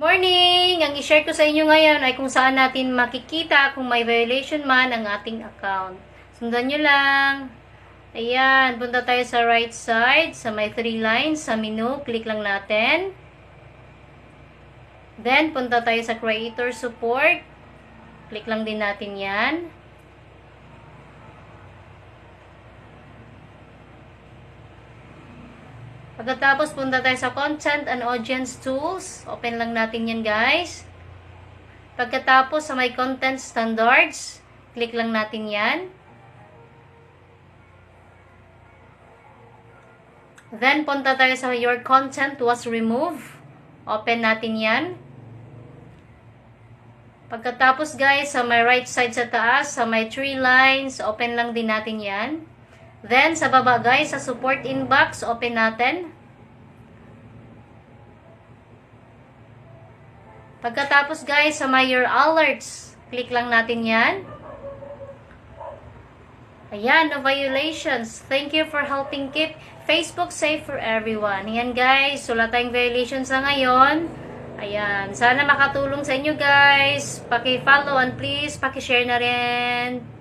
Morning! Ang i-share ko sa inyo ngayon ay kung saan natin makikita kung may violation man ang ating account. Sundan nyo lang. Ayan, punta tayo sa right side, sa may 3 lines, sa menu, click lang natin. Then, punta tayo sa creator support. Click lang din natin yan. Pagkatapos, punta tayo sa Content and Audience Tools. Open lang natin yan, guys. Pagkatapos, sa may Content Standards, click lang natin yan. Then, punta tayo sa Your Content was removed. Open natin yan. Pagkatapos, guys, sa may right side sa taas, sa may 3 lines, open lang din natin yan. Then, sa baba, guys, sa support inbox, open natin. Pagkatapos, guys, sa my your alerts, click lang natin yan. Ayan, no violations. Thank you for helping keep Facebook safe for everyone. Ayan, guys, wala tayong violations sa ngayon. Ayan, sana makatulong sa inyo, guys. Paki-follow and please, paki-share na rin.